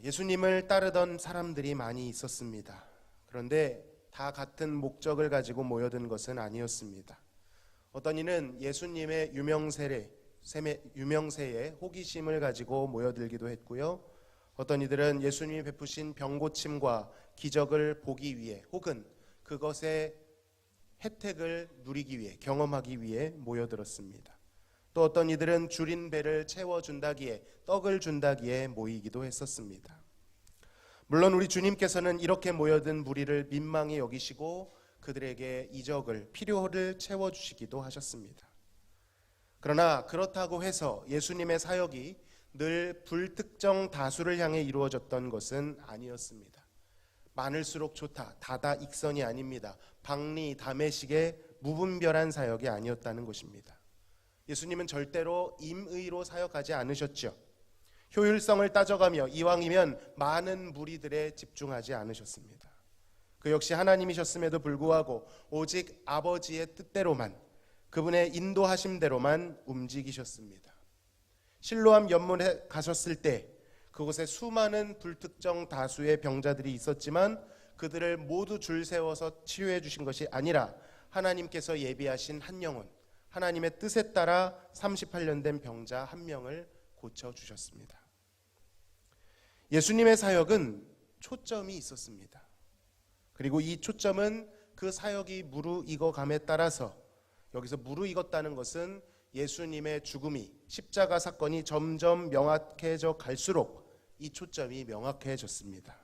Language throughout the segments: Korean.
예수님을 따르던 사람들이 많이 있었습니다. 그런데 다 같은 목적을 가지고 모여든 것은 아니었습니다. 어떤 이는 예수님의 유명세에 호기심을 가지고 모여들기도 했고요. 어떤 이들은 예수님이 베푸신 병고침과 기적을 보기 위해 혹은 그것의 혜택을 누리기 위해, 경험하기 위해 모여들었습니다. 또 어떤 이들은 줄인 배를 채워준다기에, 떡을 준다기에 모이기도 했었습니다. 물론 우리 주님께서는 이렇게 모여든 무리를 민망히 여기시고 그들에게 이적을, 필요를 채워주시기도 하셨습니다. 그러나 그렇다고 해서 예수님의 사역이 늘 불특정 다수를 향해 이루어졌던 것은 아니었습니다. 많을수록 좋다, 다다익선이 아닙니다. 박리다매식의 무분별한 사역이 아니었다는 것입니다. 예수님은 절대로 임의로 사역하지 않으셨죠. 효율성을 따져가며 이왕이면 많은 무리들에 집중하지 않으셨습니다. 그 역시 하나님이셨음에도 불구하고 오직 아버지의 뜻대로만, 그분의 인도하심대로만 움직이셨습니다. 실로암 연못에 가셨을 때 그곳에 수많은 불특정 다수의 병자들이 있었지만 그들을 모두 줄 세워서 치유해 주신 것이 아니라 하나님께서 예비하신 한 영혼, 하나님의 뜻에 따라 38년 된 병자 한 명을 고쳐주셨습니다. 예수님의 사역은 초점이 있었습니다. 그리고 이 초점은 그 사역이 무르익어감에 따라서, 여기서 무르익었다는 것은 예수님의 죽음이, 십자가 사건이 점점 명확해져 갈수록 이 초점이 명확해졌습니다.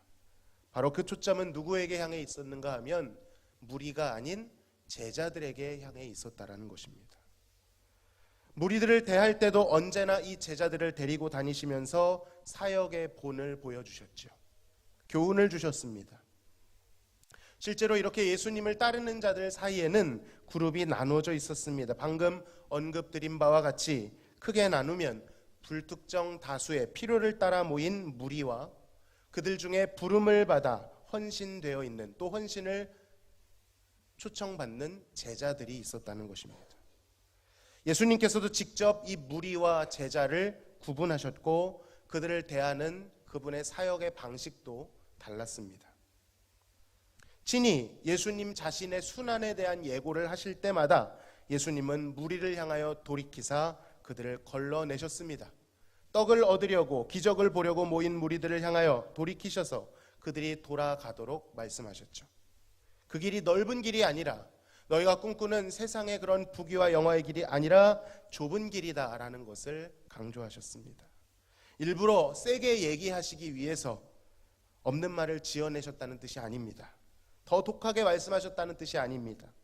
바로 그 초점은 누구에게 향해 있었는가 하면 무리가 아닌 제자들에게 향해 있었다라는 것입니다. 무리들을 대할 때도 언제나 이 제자들을 데리고 다니시면서 사역의 본을 보여주셨죠. 교훈을 주셨습니다. 실제로 이렇게 예수님을 따르는 자들 사이에는 그룹이 나누어져 있었습니다. 방금 언급드린 바와 같이 크게 나누면 불특정 다수의 필요를 따라 모인 무리와 그들 중에 부름을 받아 헌신되어 있는, 또 헌신을 초청받는 제자들이 있었다는 것입니다. 예수님께서도 직접 이 무리와 제자를 구분하셨고 그들을 대하는 그분의 사역의 방식도 달랐습니다. 친히 예수님 자신의 순환에 대한 예고를 하실 때마다 예수님은 무리를 향하여 돌이키사 그들을 걸러내셨습니다. 떡을 얻으려고, 기적을 보려고 모인 무리들을 향하여 돌이키셔서 그들이 돌아가도록 말씀하셨죠. 그 길이 넓은 길이 아니라, 너희가 꿈꾸는 세상의 그런 부귀와 영화의 길이 아니라 좁은 길이다라는 것을 강조하셨습니다. 일부러 세게 얘기하시기 위해서 없는 말을 지어내셨다는 뜻이 아닙니다. 더 독하게 말씀하셨다는 뜻이 아닙니다.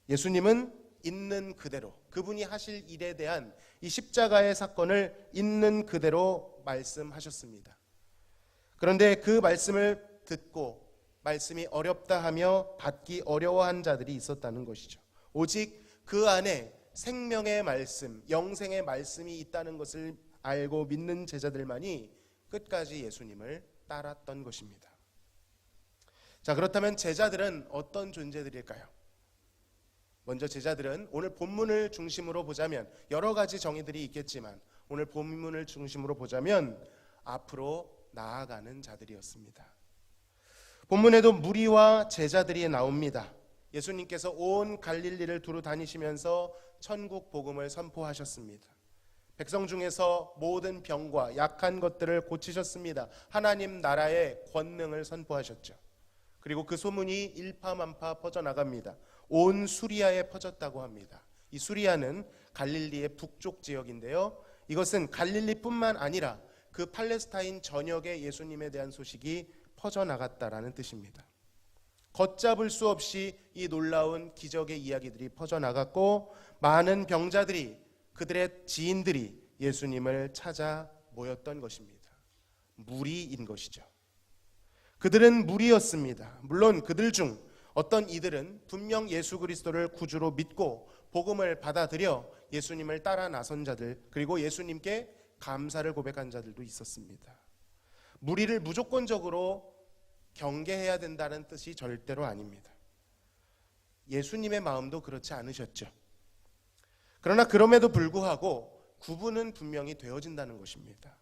예수님은 있는 그대로, 그분이 하실 일에 대한 이 십자가의 사건을 있는 그대로 말씀하셨습니다. 그런데 그 말씀을 듣고 말씀이 어렵다 하며 받기 어려워한 자들이 있었다는 것이죠. 오직 그 안에 생명의 말씀, 영생의 말씀이 있다는 것을 알고 믿는 제자들만이 끝까지 예수님을 따랐던 것입니다. 자, 그렇다면 제자들은 어떤 존재들일까요? 먼저 제자들은 오늘 본문을 중심으로 보자면, 여러 가지 정의들이 있겠지만 오늘 본문을 중심으로 보자면 앞으로 나아가는 자들이었습니다. 본문에도 무리와 제자들이 나옵니다. 예수님께서 온 갈릴리를 두루 다니시면서 천국 복음을 선포하셨습니다. 백성 중에서 모든 병과 약한 것들을 고치셨습니다. 하나님 나라의 권능을 선포하셨죠. 그리고 그 소문이 일파만파 퍼져나갑니다. 온 수리아에 퍼졌다고 합니다. 이 수리아는 갈릴리의 북쪽 지역인데요. 이것은 갈릴리뿐만 아니라 그 팔레스타인 전역에 예수님에 대한 소식이 퍼져나갔다라는 뜻입니다. 걷잡을 수 없이 이 놀라운 기적의 이야기들이 퍼져나갔고 많은 병자들이, 그들의 지인들이 예수님을 찾아 모였던 것입니다. 무리인 것이죠. 그들은 무리였습니다. 물론 그들 중 어떤 이들은 분명 예수 그리스도를 구주로 믿고 복음을 받아들여 예수님을 따라 나선 자들, 그리고 예수님께 감사를 고백한 자들도 있었습니다. 무리를 무조건적으로 경계해야 된다는 뜻이 절대로 아닙니다. 예수님의 마음도 그렇지 않으셨죠. 그러나 그럼에도 불구하고 구분은 분명히 되어진다는 것입니다.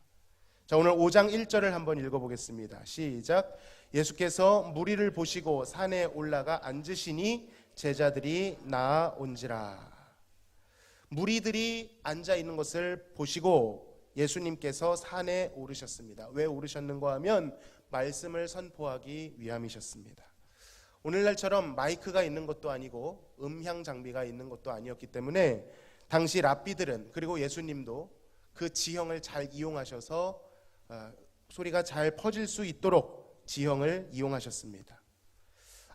자, 오늘 5장 1절을 한번 읽어보겠습니다. 시작. 예수께서 무리를 보시고 산에 올라가 앉으시니 제자들이 나아온지라. 무리들이 앉아 있는 것을 보시고 예수님께서 산에 오르셨습니다. 왜 오르셨는가 하면 말씀을 선포하기 위함이셨습니다. 오늘날처럼 마이크가 있는 것도 아니고 음향 장비가 있는 것도 아니었기 때문에 당시 랍비들은, 그리고 예수님도 그 지형을 잘 이용하셔서 소리가 잘 퍼질 수 있도록 지형을 이용하셨습니다.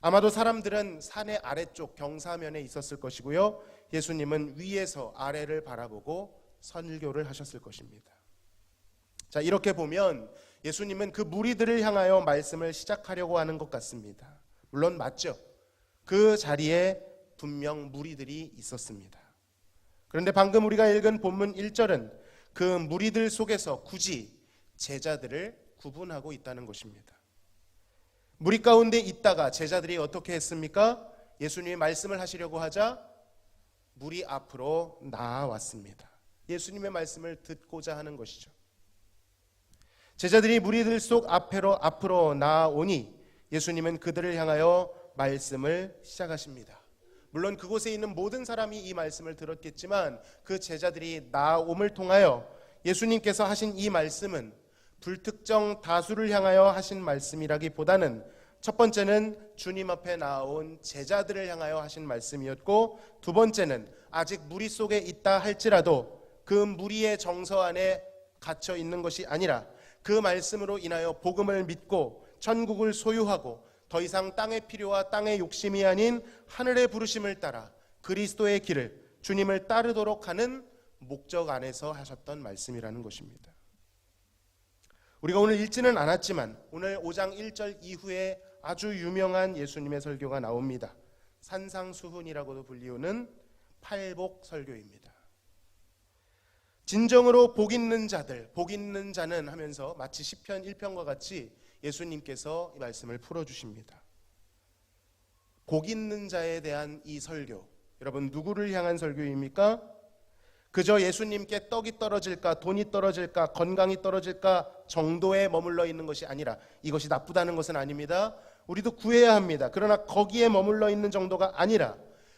아마도 사람들은 산의 아래쪽 경사면에 있었을 것이고요, 예수님은 위에서 아래를 바라보고 선교를 하셨을 것입니다. 자, 이렇게 보면 예수님은 그 무리들을 향하여 말씀을 시작하려고 하는 것 같습니다. 물론 맞죠. 그 자리에 분명 무리들이 있었습니다. 그런데 방금 우리가 읽은 본문 1절은 그 무리들 속에서 굳이 제자들을 구분하고 있다는 것입니다. 무리 가운데 있다가 제자들이 어떻게 했습니까? 예수님이 말씀을 하시려고 하자 무리 앞으로 나아왔습니다. 예수님의 말씀을 듣고자 하는 것이죠. 제자들이 무리들 속 앞으로 나아오니 예수님은 그들을 향하여 말씀을 시작하십니다. 물론 그곳에 있는 모든 사람이 이 말씀을 들었겠지만 그 제자들이 나아옴을 통하여 예수님께서 하신 이 말씀은 불특정 다수를 향하여 하신 말씀이라기보다는 첫 번째는 주님 앞에 나아온 제자들을 향하여 하신 말씀이었고, 두 번째는 아직 무리 속에 있다 할지라도 그 무리의 정서 안에 갇혀 있는 것이 아니라 그 말씀으로 인하여 복음을 믿고 천국을 소유하고 더 이상 땅의 필요와 땅의 욕심이 아닌 하늘의 부르심을 따라 그리스도의 길을, 주님을 따르도록 하는 목적 안에서 하셨던 말씀이라는 것입니다. 우리가 오늘 읽지는 않았지만 오늘 5장 1절 이후에 아주 유명한 예수님의 설교가 나옵니다. 산상수훈이라고도 불리우는 팔복 설교입니다. 진정으로 복 있는 자들, 복 있는 자는 하면서 마치 시편 1편과 같이 예수님께서 이 말씀을 풀어주십니다. 복 있는 자에 대한 이 설교, 여러분 누구를 향한 설교입니까? 그저 예수님께 떡이 떨어질까, 돈이 떨어질까, 건강이 떨어질까 정도에 머물러 있는 것이 아니라, 이것이 나쁘다는 것은 아닙니다. 우리도 구해야 합니다. 그러나 거기에 머물러 있는 정도가 아니라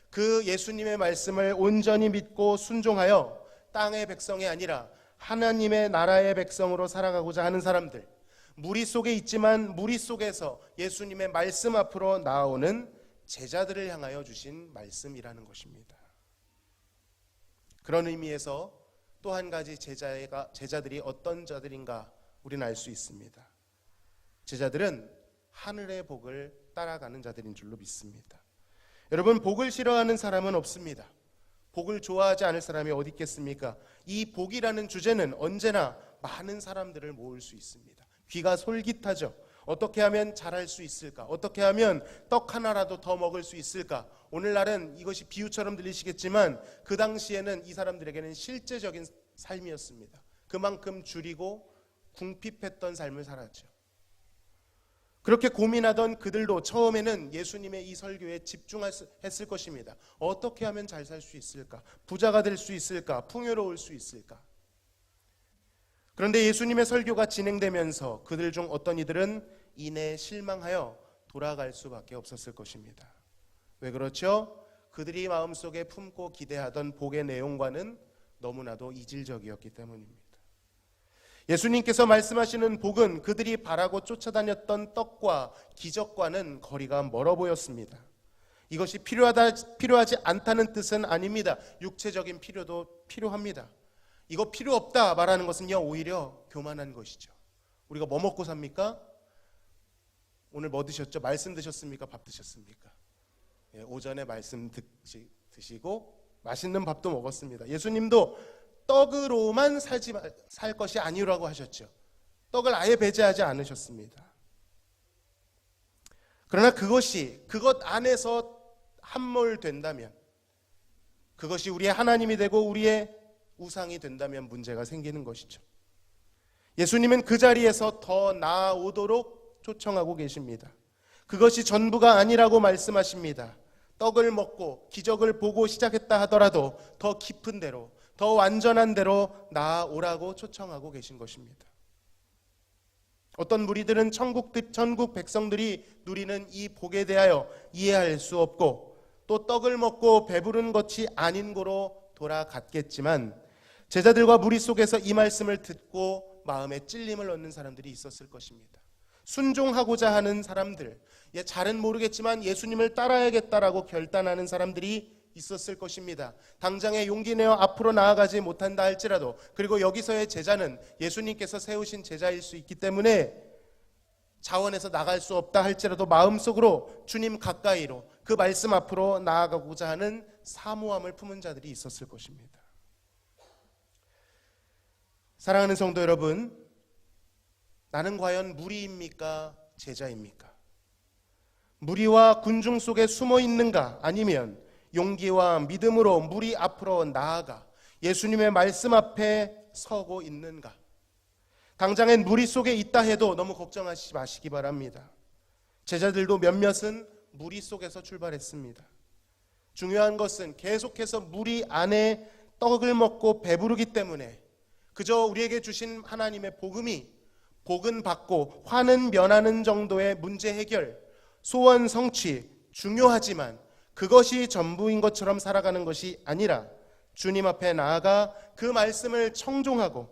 그 예수님의 말씀을 온전히 믿고 순종하여 땅의 백성이 아니라 하나님의 나라의 백성으로 살아가고자 하는 사람들, 무리 속에 있지만 무리 속에서 예수님의 말씀 앞으로 나아오는 제자들을 향하여 주신 말씀이라는 것입니다. 그런 의미에서 또 한 가지 제자들이 어떤 자들인가 우리는 알 수 있습니다. 제자들은 하늘의 복을 따라가는 자들인 줄로 믿습니다. 여러분, 복을 싫어하는 사람은 없습니다. 복을 좋아하지 않을 사람이 어디 있겠습니까? 이 복이라는 주제는 언제나 많은 사람들을 모을 수 있습니다. 귀가 솔깃하죠. 어떻게 하면 잘할 수 있을까? 어떻게 하면 떡 하나라도 더 먹을 수 있을까? 오늘날은 이것이 비유처럼 들리시겠지만 그 당시에는 이 사람들에게는 실제적인 삶이었습니다. 그만큼 줄이고 궁핍했던 삶을 살았죠. 그렇게 고민하던 그들도 처음에는 예수님의 이 설교에 집중했을 것입니다. 어떻게 하면 잘 살 수 있을까? 부자가 될 수 있을까? 풍요로울 수 있을까? 그런데 예수님의 설교가 진행되면서 그들 중 어떤 이들은 이내 실망하여 돌아갈 수밖에 없었을 것입니다. 왜 그렇죠? 그들이 마음속에 품고 기대하던 복의 내용과는 너무나도 이질적이었기 때문입니다. 예수님께서 말씀하시는 복은 그들이 바라고 쫓아다녔던 떡과 기적과는 거리가 멀어 보였습니다. 이것이 필요하지 않다는 뜻은 아닙니다. 육체적인 필요도 필요합니다. 이거 필요 없다 말하는 것은요, 오히려 교만한 것이죠. 우리가 뭐 먹고 삽니까? 오늘 뭐 드셨죠? 말씀 드셨습니까? 밥 드셨습니까? 예, 오전에 말씀 드시고 맛있는 밥도 먹었습니다. 예수님도 떡으로만 살 것이 아니라고 하셨죠. 떡을 아예 배제하지 않으셨습니다. 그러나 그것 안에서 함몰된다면, 그것이 우리의 하나님이 되고 우리의 우상이 된다면 문제가 생기는 것이죠. 예수님은 그 자리에서 더 나아오도록 초청하고 계십니다. 그것이 전부가 아니라고 말씀하십니다. 떡을 먹고 기적을 보고 시작했다 하더라도 더 깊은 데로, 더 완전한 데로 나아오라고 초청하고 계신 것입니다. 어떤 무리들은 천국 백성들이 누리는 이 복에 대하여 이해할 수 없고 또 떡을 먹고 배부른 것이 아닌 고로 돌아갔겠지만 제자들과 무리 속에서 이 말씀을 듣고 마음에 찔림을 얻는 사람들이 있었을 것입니다. 순종하고자 하는 사람들, 잘은 모르겠지만 예수님을 따라야겠다라고 결단하는 사람들이 있었을 것입니다. 당장에 용기 내어 앞으로 나아가지 못한다 할지라도, 그리고 여기서의 제자는 예수님께서 세우신 제자일 수 있기 때문에 자원해서 나갈 수 없다 할지라도 마음속으로 주님 가까이로 그 말씀 앞으로 나아가고자 하는 사모함을 품은 자들이 있었을 것입니다. 사랑하는 성도 여러분, 나는 과연 무리입니까? 제자입니까? 무리와 군중 속에 숨어 있는가? 아니면 용기와 믿음으로 무리 앞으로 나아가 예수님의 말씀 앞에 서고 있는가? 당장엔 무리 속에 있다 해도 너무 걱정하시지 마시기 바랍니다. 제자들도 몇몇은 무리 속에서 출발했습니다. 중요한 것은 계속해서 무리 안에 떡을 먹고 배부르기 때문에 그저 우리에게 주신 하나님의 복은 받고 화는 면하는 정도의 문제 해결, 소원 성취 중요하지만 그것이 전부인 것처럼 살아가는 것이 아니라 주님 앞에 나아가 그 말씀을 청종하고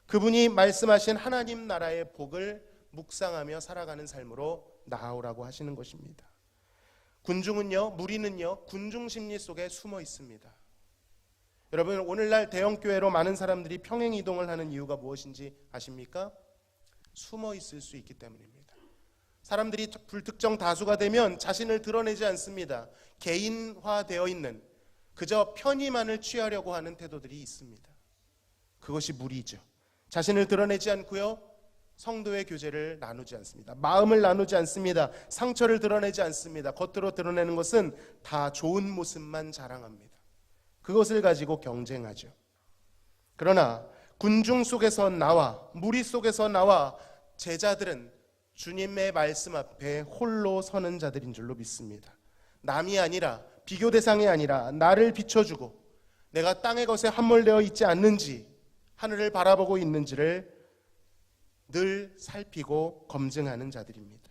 그분이 말씀하신 하나님 나라의 복을 묵상하며 살아가는 삶으로 나아오라고 하시는 것입니다. 무리는요 군중 심리 속에 숨어 있습니다. 여러분, 오늘날 대형교회로 많은 사람들이 평행 이동을 하는 이유가 무엇인지 아십니까? 숨어 있을 수 있기 때문입니다. 사람들이 불특정 다수가 되면 자신을 드러내지 않습니다. 개인화되어 있는 그저 편의만을 취하려고 하는 태도들이 있습니다. 그것이 무리죠. 자신을 드러내지 않고요, 성도의 교제를 나누지 않습니다. 마음을 나누지 않습니다. 상처를 드러내지 않습니다. 겉으로 드러내는 것은 다 좋은 모습만 자랑합니다. 그것을 가지고 경쟁하죠. 그러나 군중 속에서 나와 무리 속에서 나와 제자들은 주님의 말씀 앞에 홀로 서는 자들인 줄로 믿습니다. 남이 아니라, 비교 대상이 아니라 나를 비춰주고 내가 땅의 것에 함몰되어 있지 않는지, 하늘을 바라보고 있는지를 늘 살피고 검증하는 자들입니다.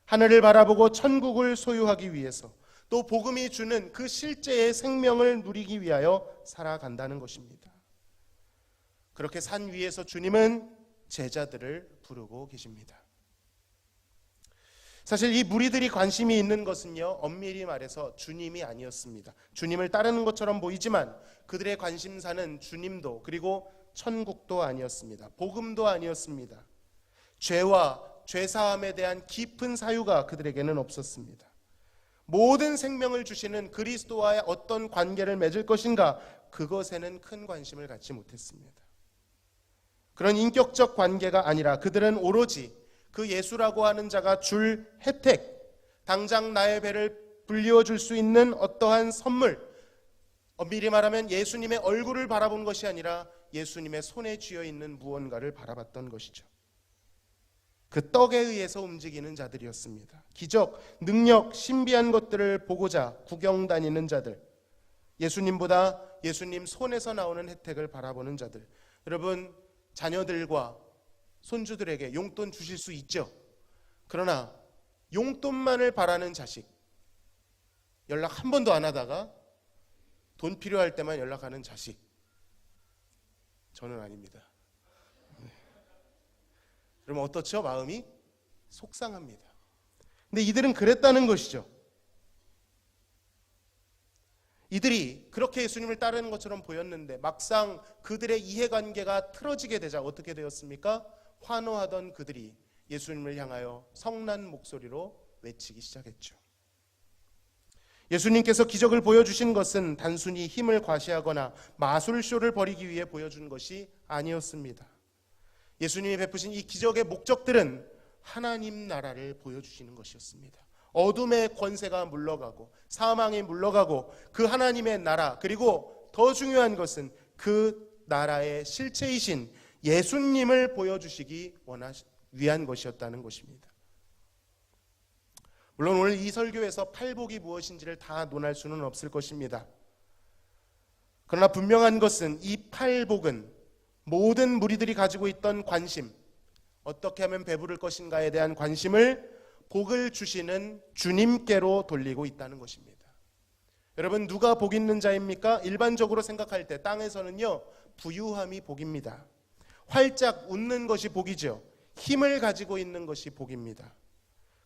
하늘을 바라보고 천국을 소유하기 위해서, 또 복음이 주는 그 실제의 생명을 누리기 위하여 살아간다는 것입니다. 그렇게 산 위에서 주님은 제자들을 부르고 계십니다. 사실 이 무리들이 관심이 있는 것은요, 엄밀히 말해서 주님이 아니었습니다. 주님을 따르는 것처럼 보이지만 그들의 관심사는 주님도 그리고 천국도 아니었습니다. 복음도 아니었습니다. 죄와 죄사함에 대한 깊은 사유가 그들에게는 없었습니다. 모든 생명을 주시는 그리스도와의 어떤 관계를 맺을 것인가, 그것에는 큰 관심을 갖지 못했습니다. 그런 인격적 관계가 아니라 그들은 오로지 그 예수라고 하는 자가 줄 혜택, 당장 나의 배를 불리워 줄 수 있는 어떠한 선물, 엄밀히 말하면 예수님의 얼굴을 바라본 것이 아니라 예수님의 손에 쥐어 있는 무언가를 바라봤던 것이죠. 그 떡에 의해서 움직이는 자들이었습니다. 기적, 능력, 신비한 것들을 보고자 구경 다니는 자들, 예수님보다 예수님 손에서 나오는 혜택을 바라보는 자들. 여러분, 자녀들과 손주들에게 용돈 주실 수 있죠. 그러나 용돈만을 바라는 자식, 연락 한 번도 안 하다가 돈 필요할 때만 연락하는 자식, 저는 아닙니다. 그러면 어떻죠? 마음이 속상합니다. 근데 이들은 그랬다는 것이죠. 이들이 그렇게 예수님을 따르는 것처럼 보였는데 막상 그들의 이해관계가 틀어지게 되자 어떻게 되었습니까? 환호하던 그들이 예수님을 향하여 성난 목소리로 외치기 시작했죠. 예수님께서 기적을 보여주신 것은 단순히 힘을 과시하거나 마술쇼를 벌이기 위해 보여준 것이 아니었습니다. 예수님이 베푸신 이 기적의 목적들은 하나님 나라를 보여주시는 것이었습니다. 어둠의 권세가 물러가고 사망이 물러가고 그 하나님의 나라, 그리고 더 중요한 것은 그 나라의 실체이신 예수님을 보여주시기 위한 것이었다는 것입니다. 물론 오늘 이 설교에서 팔복이 무엇인지를 다 논할 수는 없을 것입니다. 그러나 분명한 것은 이 팔복은 모든 무리들이 가지고 있던 관심, 어떻게 하면 배부를 것인가에 대한 관심을 복을 주시는 주님께로 돌리고 있다는 것입니다. 여러분, 누가 복 있는 자입니까? 일반적으로 생각할 때 땅에서는요, 부유함이 복입니다. 활짝 웃는 것이 복이죠. 힘을 가지고 있는 것이 복입니다.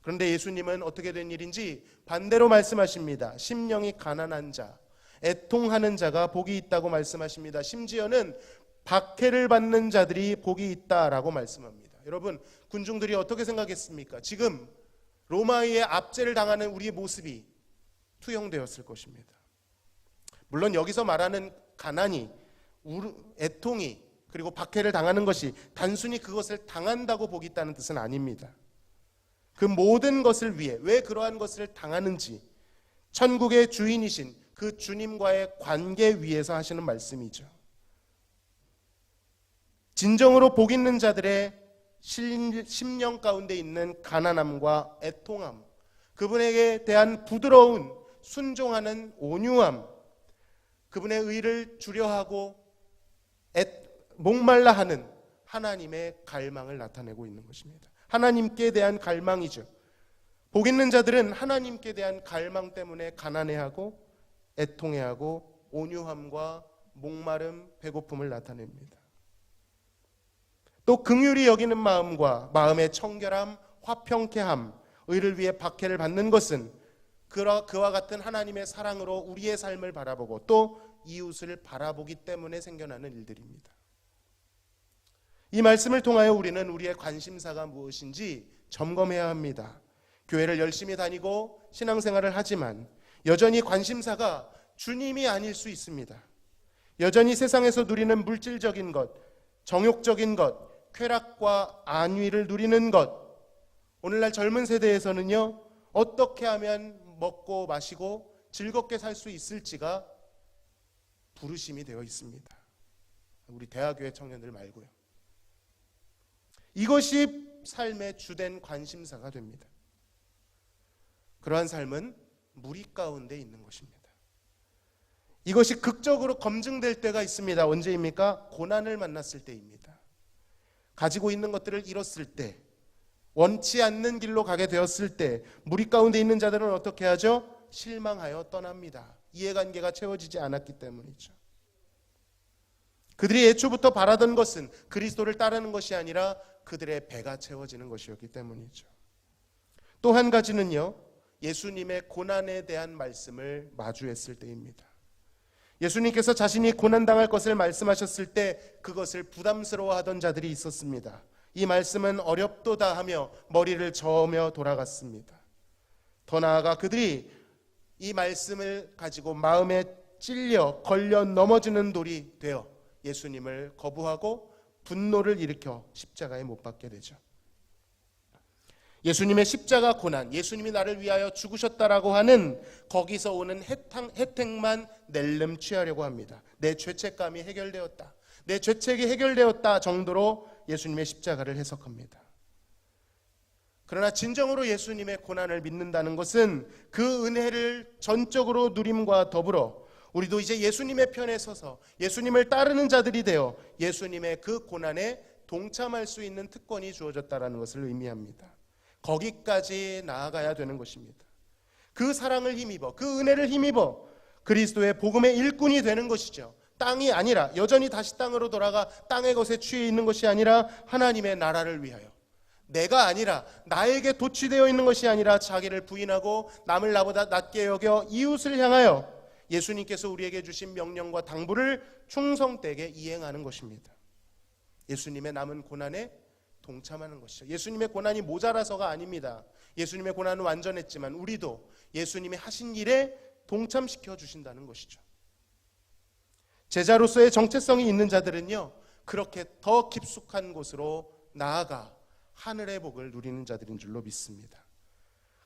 그런데 예수님은 어떻게 된 일인지 반대로 말씀하십니다. 심령이 가난한 자, 애통하는 자가 복이 있다고 말씀하십니다. 심지어는 박해를 받는 자들이 복이 있다라고 말씀합니다. 여러분, 군중들이 어떻게 생각했습니까? 지금 로마의 압제를 당하는 우리의 모습이 투영되었을 것입니다. 물론 여기서 말하는 가난이, 애통이, 그리고 박해를 당하는 것이 단순히 그것을 당한다고 복이 있다는 뜻은 아닙니다. 그 모든 것을 위해 왜 그러한 것을 당하는지 천국의 주인이신 그 주님과의 관계 위에서 하시는 말씀이죠. 진정으로 복 있는 자들의 심령 가운데 있는 가난함과 애통함, 그분에게 대한 부드러운 순종하는 온유함, 그분의 의를 주려하고 목말라 하는 하나님의 갈망을 나타내고 있는 것입니다. 하나님께 대한 갈망이죠. 복 있는 자들은 하나님께 대한 갈망 때문에 가난해하고 애통해하고 온유함과 목마름, 배고픔을 나타냅니다. 또 긍휼히 여기는 마음과 마음의 청결함, 화평케함, 의를 위해 박해를 받는 것은 그와 같은 하나님의 사랑으로 우리의 삶을 바라보고 또 이웃을 바라보기 때문에 생겨나는 일들입니다. 이 말씀을 통하여 우리는 우리의 관심사가 무엇인지 점검해야 합니다. 교회를 열심히 다니고 신앙생활을 하지만 여전히 관심사가 주님이 아닐 수 있습니다. 여전히 세상에서 누리는 물질적인 것, 정욕적인 것, 쾌락과 안위를 누리는 것, 오늘날 젊은 세대에서는요, 어떻게 하면 먹고 마시고 즐겁게 살 수 있을지가 부르심이 되어 있습니다. 우리 대학교의 청년들 말고요. 이것이 삶의 주된 관심사가 됩니다. 그러한 삶은 무리 가운데 있는 것입니다. 이것이 극적으로 검증될 때가 있습니다. 언제입니까? 고난을 만났을 때입니다. 가지고 있는 것들을 잃었을 때, 원치 않는 길로 가게 되었을 때 무리 가운데 있는 자들은 어떻게 하죠? 실망하여 떠납니다. 이해관계가 채워지지 않았기 때문이죠. 그들이 애초부터 바라던 것은 그리스도를 따르는 것이 아니라 그들의 배가 채워지는 것이었기 때문이죠. 또 한 가지는요, 예수님의 고난에 대한 말씀을 마주했을 때입니다. 예수님께서 자신이 고난당할 것을 말씀하셨을 때 그것을 부담스러워하던 자들이 있었습니다. 이 말씀은 어렵도다 하며 머리를 저으며 돌아갔습니다. 더 나아가 그들이 이 말씀을 가지고 마음에 찔려 걸려 넘어지는 돌이 되어 예수님을 거부하고 분노를 일으켜 십자가에 못 박게 되죠. 예수님의 십자가 고난, 예수님이 나를 위하여 죽으셨다라고 하는 거기서 오는 혜택만 낼름 취하려고 합니다. 내 죄책감이 해결되었다, 내 죄책이 해결되었다 정도로 예수님의 십자가를 해석합니다. 그러나 진정으로 예수님의 고난을 믿는다는 것은 그 은혜를 전적으로 누림과 더불어 우리도 이제 예수님의 편에 서서 예수님을 따르는 자들이 되어 예수님의 그 고난에 동참할 수 있는 특권이 주어졌다는 것을 의미합니다. 거기까지 나아가야 되는 것입니다. 그 사랑을 힘입어, 그 은혜를 힘입어 그리스도의 복음의 일꾼이 되는 것이죠. 땅이 아니라, 여전히 다시 땅으로 돌아가 땅의 것에 취해 있는 것이 아니라 하나님의 나라를 위하여, 내가 아니라 나에게 도취되어 있는 것이 아니라 자기를 부인하고 남을 나보다 낮게 여겨 이웃을 향하여 예수님께서 우리에게 주신 명령과 당부를 충성되게 이행하는 것입니다. 예수님의 남은 고난에 동참하는 것이죠. 예수님의 고난이 모자라서가 아닙니다. 예수님의 고난은 완전했지만 우리도 예수님이 하신 일에 동참시켜 주신다는 것이죠. 제자로서의 정체성이 있는 자들은요, 그렇게 더 깊숙한 곳으로 나아가 하늘의 복을 누리는 자들인 줄로 믿습니다.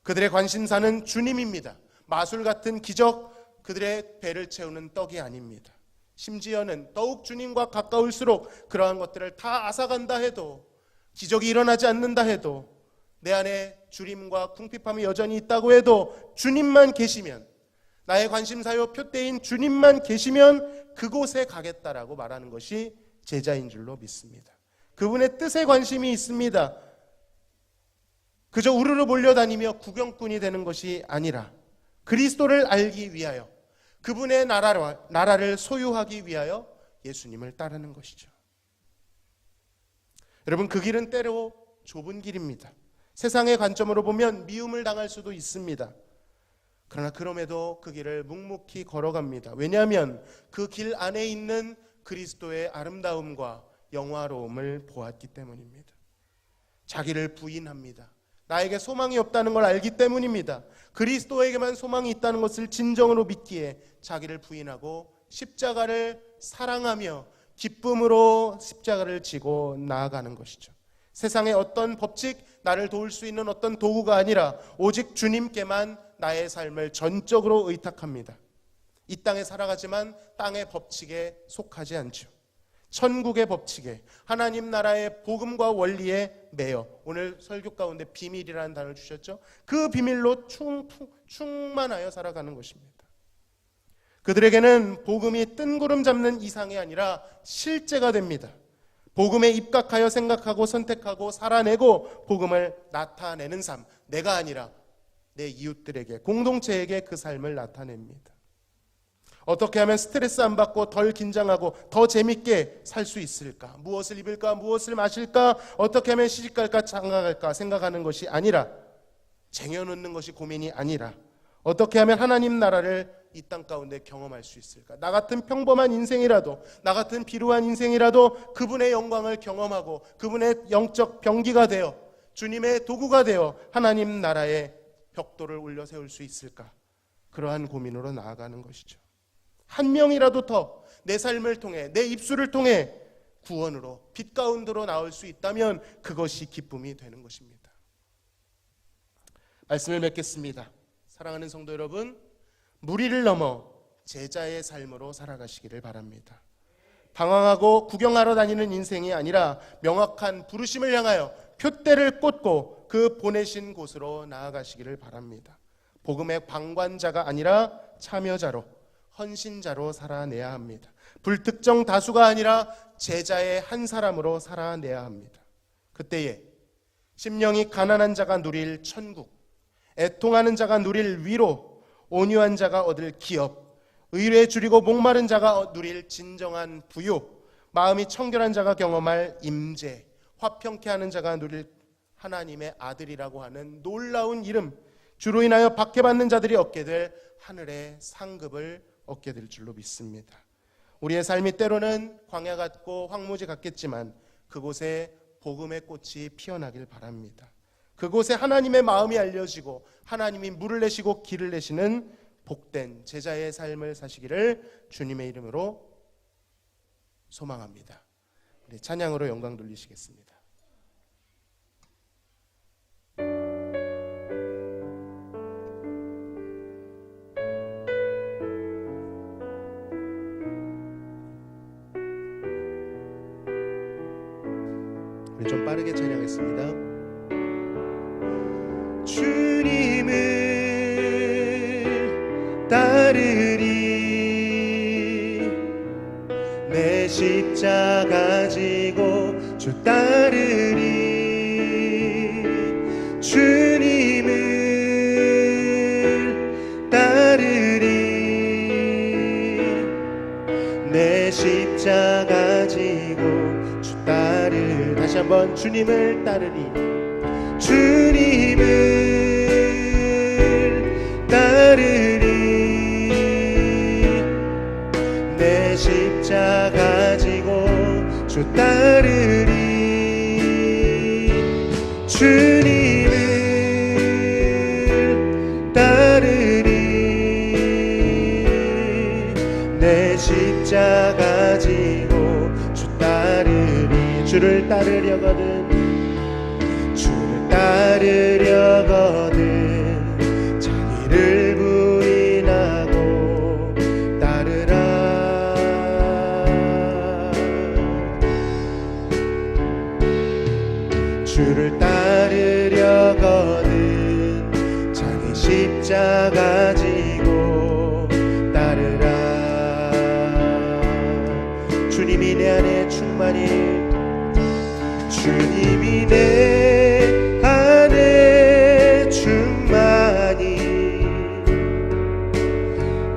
그들의 관심사는 주님입니다. 마술 같은 기적, 그들의 배를 채우는 떡이 아닙니다. 심지어는 더욱 주님과 가까울수록 그러한 것들을 다 앗아간다 해도, 기적이 일어나지 않는다 해도, 내 안에 주림과 궁핍함이 여전히 있다고 해도 주님만 계시면, 나의 관심사요 표대인 주님만 계시면 그곳에 가겠다라고 말하는 것이 제자인 줄로 믿습니다. 그분의 뜻에 관심이 있습니다. 그저 우르르 몰려다니며 구경꾼이 되는 것이 아니라 그리스도를 알기 위하여, 그분의 나라를 소유하기 위하여 예수님을 따르는 것이죠. 여러분, 그 길은 때로 좁은 길입니다. 세상의 관점으로 보면 미움을 당할 수도 있습니다. 그러나 그럼에도 그 길을 묵묵히 걸어갑니다. 왜냐하면 그 길 안에 있는 그리스도의 아름다움과 영화로움을 보았기 때문입니다. 자기를 부인합니다. 나에게 소망이 없다는 걸 알기 때문입니다. 그리스도에게만 소망이 있다는 것을 진정으로 믿기에 자기를 부인하고 십자가를 사랑하며 기쁨으로 십자가를 지고 나아가는 것이죠. 세상의 어떤 법칙, 나를 도울 수 있는 어떤 도구가 아니라 오직 주님께만 나의 삶을 전적으로 의탁합니다. 이 땅에 살아가지만 땅의 법칙에 속하지 않죠. 천국의 법칙에, 하나님 나라의 복음과 원리에 매여, 오늘 설교 가운데 비밀이라는 단어를 주셨죠. 그 비밀로 충만하여 살아가는 것입니다. 그들에게는 복음이 뜬구름 잡는 이상이 아니라 실제가 됩니다. 복음에 입각하여 생각하고 선택하고 살아내고 복음을 나타내는 삶, 내가 아니라 내 이웃들에게, 공동체에게 그 삶을 나타냅니다. 어떻게 하면 스트레스 안 받고 덜 긴장하고 더 재밌게 살 수 있을까? 무엇을 입을까? 무엇을 마실까? 어떻게 하면 시집갈까? 장가갈까? 생각하는 것이 아니라, 쟁여놓는 것이 고민이 아니라, 어떻게 하면 하나님 나라를 이 땅 가운데 경험할 수 있을까? 나 같은 평범한 인생이라도, 나 같은 비루한 인생이라도 그분의 영광을 경험하고 그분의 영적 병기가 되어 주님의 도구가 되어 하나님 나라의 벽돌을 올려 세울 수 있을까? 그러한 고민으로 나아가는 것이죠. 한 명이라도 더 내 삶을 통해, 내 입술을 통해 구원으로, 빛 가운데로 나올 수 있다면 그것이 기쁨이 되는 것입니다. 말씀을 맺겠습니다. 사랑하는 성도 여러분, 무리를 넘어 제자의 삶으로 살아가시기를 바랍니다. 방황하고 구경하러 다니는 인생이 아니라 명확한 부르심을 향하여 표대를 꽂고 그 보내신 곳으로 나아가시기를 바랍니다. 복음의 방관자가 아니라 참여자로, 헌신자로 살아내야 합니다. 불특정 다수가 아니라 제자의 한 사람으로 살아내야 합니다. 그때에 심령이 가난한 자가 누릴 천국, 애통하는 자가 누릴 위로, 온유한 자가 얻을 기업, 의뢰 줄이고 목마른 자가 누릴 진정한 부요, 마음이 청결한 자가 경험할 임재, 화평케 하는 자가 누릴 하나님의 아들이라고 하는 놀라운 이름, 주로 인하여 박해받는 자들이 얻게 될 하늘의 상급을 얻게 될 줄로 믿습니다. 우리의 삶이 때로는 광야 같고 황무지 같겠지만 그곳에 복음의 꽃이 피어나길 바랍니다. 그곳에 하나님의 마음이 알려지고 하나님이 물을 내시고 길을 내시는 복된 제자의 삶을 사시기를 주님의 이름으로 소망합니다. 우리 찬양으로 영광 돌리시겠습니다. 우리 좀 빠르게 찬양했습니다. 주님을 따르리, 내 십자가 지고 주 따르리. 주님을 따르리, 내 십자가 지고 주 따르리. 다시 한번 주님을 따르리. 주님을 따르리, 내 십자가 지고 주 따르리. 주님을 따르리, 내 십자가 지고 주 따르리. 주를 따르려거든, 따르려거든 자기를 부인하고 따르라. 주를 따르려거든 자기 십자가 지고 따르라. 주님이 내 안에 충만히 주님이 내 안에 충만히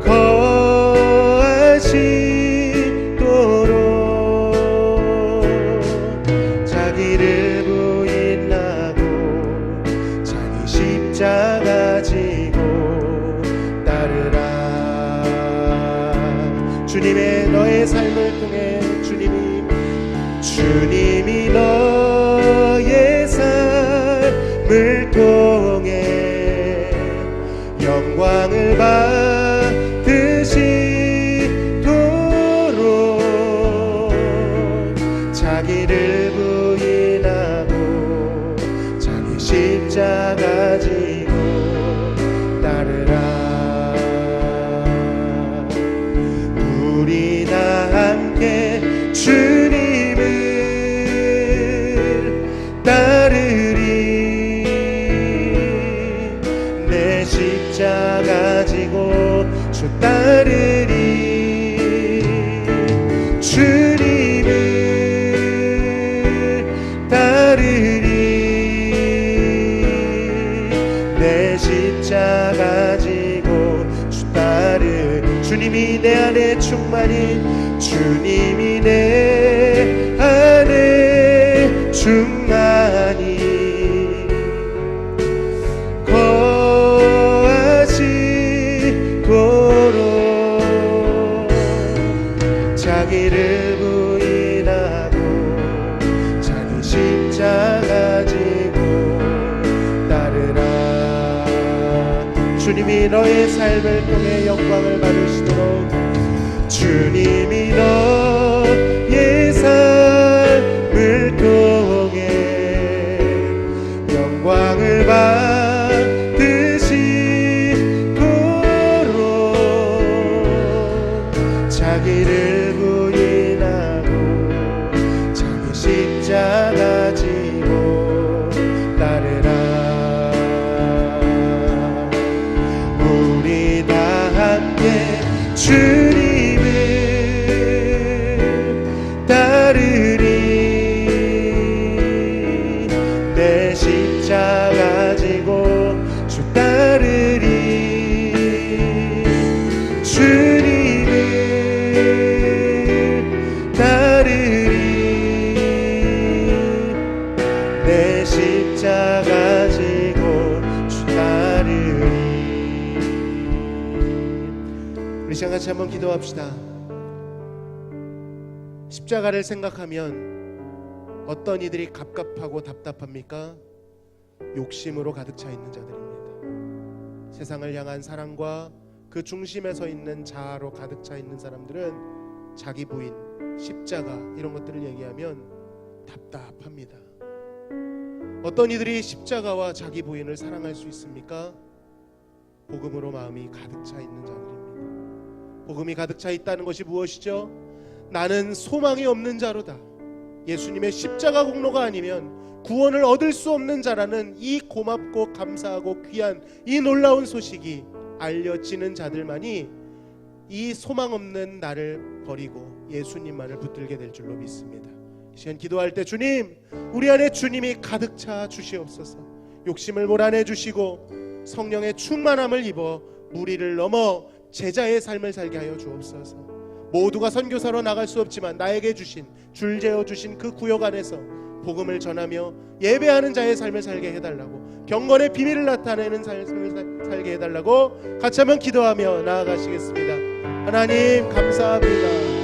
거하시도록 자기를 부인하고 자기 십자가 지고 따르라. 주님의 너의 삶을 통해 주님이 너의 삶을 통해 영광을 받으시도록 자기를 부인하고 자기 십자가 지고 따르라. 우리 다 함께 주님을 따르리. 내 십자가 지고 주 따르리. 주님을 따르리. 내 십자가 지고 주 따르리. 주님이 내 안에 충만히 주님이 내 안에 충만히 거하시도록 자기를 부인하고 자기 십자가 지고 따르라. 주님이 너의 삶을 통해 영광을 받으시도록 주님이 너의 삶을 통해 영광을 받으시도록 자기를 부인하고 자기 십자가 지고 따르라. 우리 다 함께 주님을 따르리. 내 십자가 지고 주 따르리. 주님을 따르리. 내 십자가 지고 주 따르리. 우리 시간 같이 한번 기도합시다. 십자가를 생각하면 어떤 이들이 갑갑하고 답답합니까? 욕심으로 가득 차 있는 자들입니다. 세상을 향한 사랑과 그 중심에 서 있는 자아로 가득 차 있는 사람들은 자기 부인, 십자가 이런 것들을 얘기하면 답답합니다. 어떤 이들이 십자가와 자기 부인을 사랑할 수 있습니까? 복음으로 마음이 가득 차 있는 자들입니다. 복음이 가득 차 있다는 것이 무엇이죠? 나는 소망이 없는 자로다. 예수님의 십자가 공로가 아니면 구원을 얻을 수 없는 자라는 이 고맙고 감사하고 귀한 이 놀라운 소식이 알려지는 자들만이 이 소망 없는 나를 버리고 예수님만을 붙들게 될 줄로 믿습니다. 이 시간 기도할 때 주님, 우리 안에 주님이 가득 차 주시옵소서. 욕심을 몰아내 주시고 성령의 충만함을 입어 무리를 넘어 제자의 삶을 살게 하여 주옵소서. 모두가 선교사로 나갈 수 없지만 나에게 주신, 줄재어 주신 그 구역 안에서 복음을 전하며 예배하는 자의 삶을 살게 해달라고, 경건의 비밀을 나타내는 삶을 살게 해달라고 같이 한번 기도하며 나아가시겠습니다. 하나님 감사합니다.